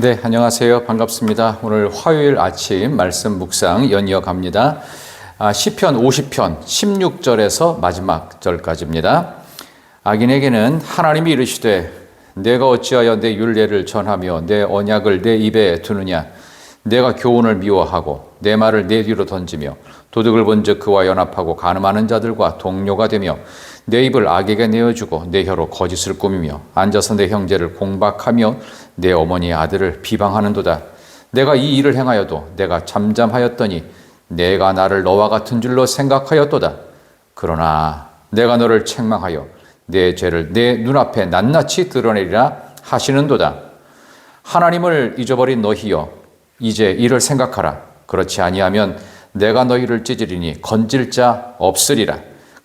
네, 안녕하세요. 반갑습니다. 오늘 화요일 아침 말씀 묵상 연이어 갑니다. 시편 50편 16절에서 마지막 절까지입니다. 악인에게는 하나님이 이르시되 내가 어찌하여 내 율례를 전하며 내 언약을 내 입에 두느냐. 내가 교훈을 미워하고 내 말을 내 뒤로 던지며 도둑을 본즉 그와 연합하고 간음하는 자들과 동료가 되며 내 입을 악에게 내어주고 내 혀로 거짓을 꾸미며 앉아서 내 형제를 공박하며 내 어머니의 아들을 비방하는도다. 내가 이 일을 행하여도 내가 잠잠하였더니 내가 나를 너와 같은 줄로 생각하였도다. 그러나 내가 너를 책망하여 내 죄를 내 눈앞에 낱낱이 드러내리라 하시는도다. 하나님을 잊어버린 너희여 이제 이를 생각하라. 그렇지 아니하면 내가 너희를 찢으리니 건질 자 없으리라.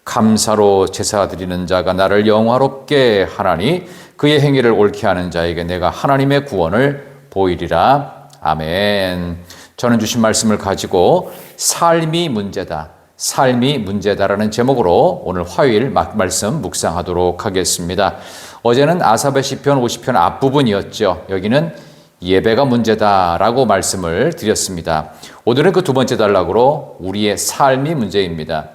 감사로 제사 드리는 자가 나를 영화롭게 하나니 그의 행위를 옳게 하는 자에게 내가 하나님의 구원을 보이리라. 아멘. 저는 주신 말씀을 가지고 삶이 문제다. 삶이 문제다라는 제목으로 오늘 화요일 말씀 묵상하도록 하겠습니다. 어제는 아사랴 시편 50편 앞부분이었죠. 여기는 예배가 문제다라고 말씀을 드렸습니다. 오늘은 그 두 번째 단락으로 우리의 삶이 문제입니다.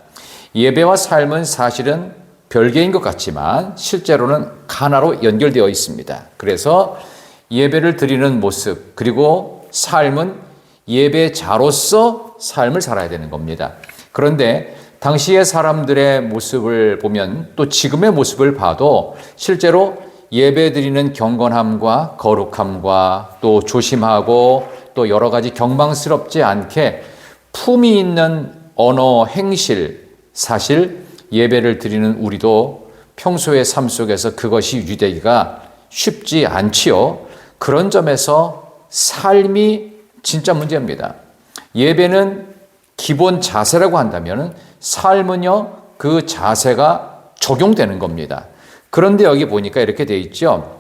예배와 삶은 사실은 별개인 것 같지만 실제로는 하나로 연결되어 있습니다. 그래서 예배를 드리는 모습 그리고 삶은 예배자로서 삶을 살아야 되는 겁니다. 그런데 당시의 사람들의 모습을 보면 또 지금의 모습을 봐도 실제로 예배드리는 경건함과 거룩함과 또 조심하고 또 여러 가지 경망스럽지 않게 품위 있는 언어, 행실, 사실 예배를 드리는 우리도 평소의 삶 속에서 그것이 유지되기가 쉽지 않지요. 그런 점에서 삶이 진짜 문제입니다. 예배는 기본 자세라고 한다면 삶은요, 그 자세가 적용되는 겁니다. 그런데 여기 보니까 이렇게 돼 있죠.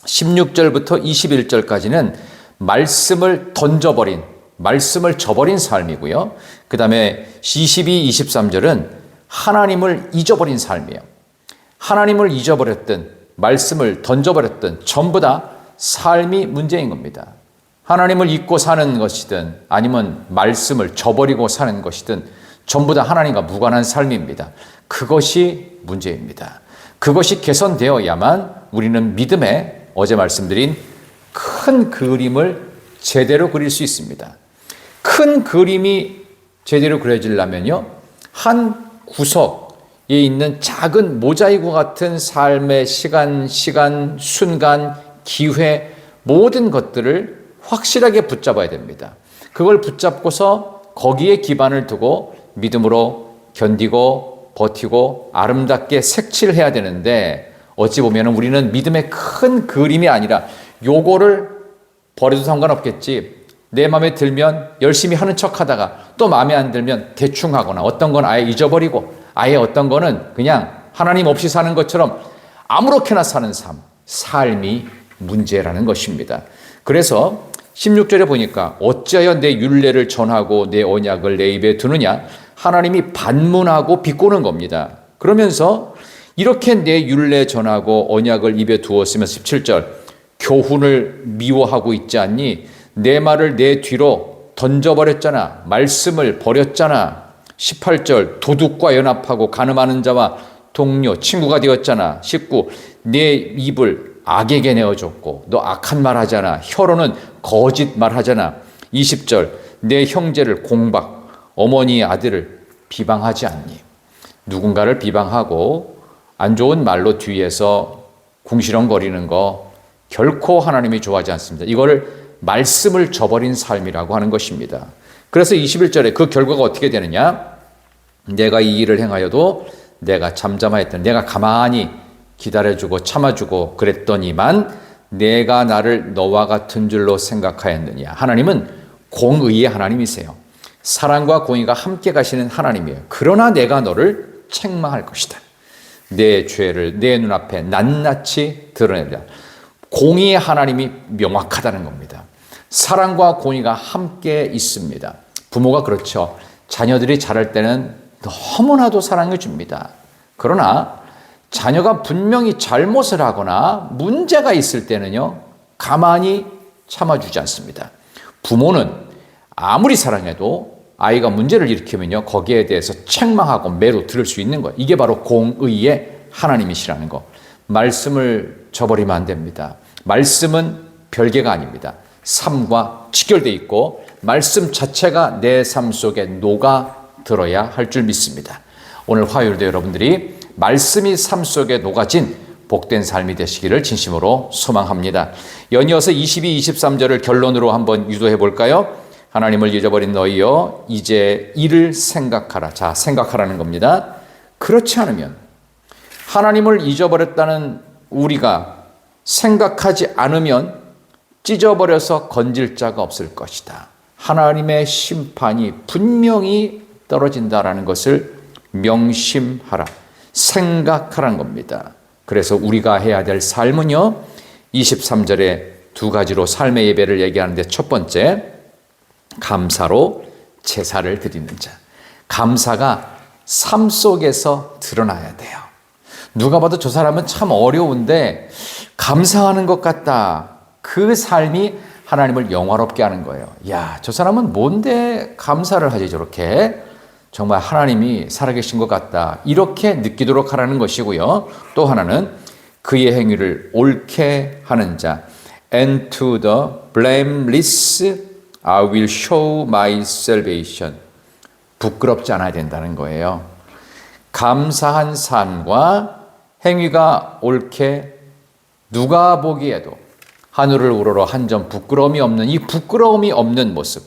16절부터 21절까지는 말씀을 던져버린, 말씀을 저버린 삶이고요. 그 다음에 22, 23절은 하나님을 잊어버린 삶이에요. 하나님을 잊어버렸든 말씀을 던져버렸든 전부 다 삶이 문제인 겁니다. 하나님을 잊고 사는 것이든 아니면 말씀을 저버리고 사는 것이든 전부 다 하나님과 무관한 삶입니다. 그것이 문제입니다. 그것이 개선되어야만 우리는 믿음의 어제 말씀드린 큰 그림을 제대로 그릴 수 있습니다. 큰 그림이 제대로 그려지려면요, 한 구석에 있는 작은 모자이크 같은 삶의 시간, 순간, 기회, 모든 것들을 확실하게 붙잡아야 됩니다. 그걸 붙잡고서 거기에 기반을 두고 믿음으로 견디고 버티고 아름답게 색칠해야 되는데 어찌 보면 우리는 믿음의 큰 그림이 아니라 요거를 버려도 상관없겠지, 내 마음에 들면 열심히 하는 척 하다가 또 마음에 안 들면 대충 하거나 어떤 건 아예 잊어버리고 아예 어떤 거는 그냥 하나님 없이 사는 것처럼 아무렇게나 사는 삶이 문제라는 것입니다. 그래서 16절에 보니까 어찌하여 내 율례를 전하고 내 언약을 내 입에 두느냐. 하나님이 반문하고 비꼬는 겁니다. 그러면서 이렇게 내 율례 전하고 언약을 입에 두었으면 17절 교훈을 미워하고 있지 않니? 내 말을 내 뒤로 던져버렸잖아. 말씀을 버렸잖아. 18절 도둑과 연합하고 간음하는 자와 동료, 친구가 되었잖아. 19 내 입을 악에게 내어줬고 너 악한 말 하잖아. 혀로는 거짓 말 하잖아. 20절 내 형제를 공박, 어머니의 아들을 비방하지 않니? 누군가를 비방하고 안 좋은 말로 뒤에서 궁시렁거리는 거 결코 하나님이 좋아하지 않습니다. 이거를 말씀을 저버린 삶이라고 하는 것입니다. 그래서 21절에 그 결과가 어떻게 되느냐? 내가 이 일을 행하여도 내가 잠잠하였던, 내가 가만히 기다려주고 참아주고 그랬더니만 내가 나를 너와 같은 줄로 생각하였느냐. 하나님은 공의의 하나님이세요. 사랑과 공의가 함께 가시는 하나님이에요. 그러나 내가 너를 책망할 것이다. 내 죄를 내 눈앞에 낱낱이 드러내라. 공의의 하나님이 명확하다는 겁니다. 사랑과 공의가 함께 있습니다. 부모가 그렇죠. 자녀들이 자랄 때는 너무나도 사랑해 줍니다. 그러나 자녀가 분명히 잘못을 하거나 문제가 있을 때는요, 가만히 참아주지 않습니다. 부모는 아무리 사랑해도 아이가 문제를 일으키면요, 거기에 대해서 책망하고 매로 들을 수 있는 거예요. 이게 바로 공의의 하나님이시라는 거. 말씀을 저버리면 안 됩니다. 말씀은 별개가 아닙니다. 삶과 직결되어 있고 말씀 자체가 내 삶 속에 녹아들어야 할 줄 믿습니다. 오늘 화요일도 여러분들이 말씀이 삶 속에 녹아진 복된 삶이 되시기를 진심으로 소망합니다. 연이어서 22, 23절을 결론으로 한번 유도해 볼까요? 하나님을 잊어버린 너희여 이제 이를 생각하라. 자, 생각하라는 겁니다. 그렇지 않으면 하나님을 잊어버렸다는 우리가 생각하지 않으면 찢어버려서 건질 자가 없을 것이다. 하나님의 심판이 분명히 떨어진다라는 것을 명심하라. 생각하라는 겁니다. 그래서 우리가 해야 될 삶은요, 23절에 두 가지로 삶의 예배를 얘기하는데 첫 번째, 감사로 제사를 드리는 자. 감사가 삶 속에서 드러나야 돼요. 누가 봐도 저 사람은 참 어려운데 감사하는 것 같다. 그 삶이 하나님을 영화롭게 하는 거예요. 야, 저 사람은 뭔데 감사를 하지 저렇게? 정말 하나님이 살아계신 것 같다. 이렇게 느끼도록 하라는 것이고요. 또 하나는 그의 행위를 옳게 하는 자. And to the blameless I will show my salvation. 부끄럽지 않아야 된다는 거예요. 감사한 삶과 행위가 옳게 누가 보기에도 하늘을 우러러 한 점 부끄러움이 없는 이 부끄러움이 없는 모습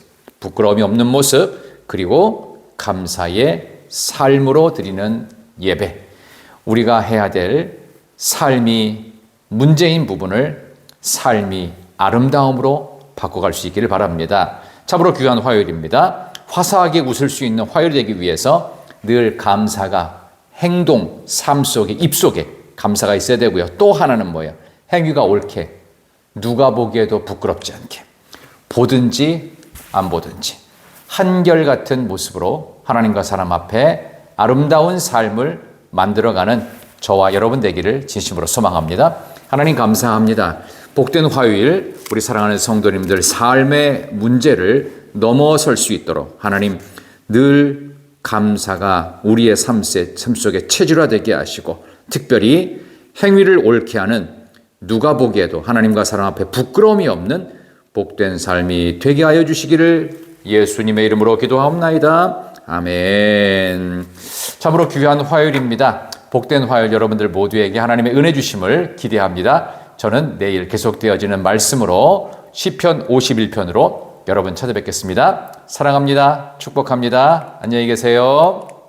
그리고 감사의 삶으로 드리는 예배. 우리가 해야 될 삶이 문제인 부분을 삶이 아름다움으로 바꿔갈 수 있기를 바랍니다. 참으로 귀한 화요일입니다. 화사하게 웃을 수 있는 화요일이 되기 위해서 늘 감사가 행동, 삶 속에, 입 속에 감사가 있어야 되고요. 또 하나는 뭐예요? 행위가 옳게 누가 보기에도 부끄럽지 않게 보든지 안 보든지 한결같은 모습으로 하나님과 사람 앞에 아름다운 삶을 만들어가는 저와 여러분 되기를 진심으로 소망합니다. 하나님 감사합니다. 복된 화요일 우리 사랑하는 성도님들 삶의 문제를 넘어설 수 있도록 하나님 늘 감사가 우리의 삶 속에 체질화되게 하시고 특별히 행위를 옳게 하는 누가 보기에도 하나님과 사람 앞에 부끄러움이 없는 복된 삶이 되게 하여 주시기를 예수님의 이름으로 기도하옵나이다. 아멘. 참으로 귀한 화요일입니다. 복된 화요일 여러분들 모두에게 하나님의 은혜 주심을 기대합니다. 저는 내일 계속되어지는 말씀으로 시편 51편으로 여러분 찾아뵙겠습니다. 사랑합니다. 축복합니다. 안녕히 계세요.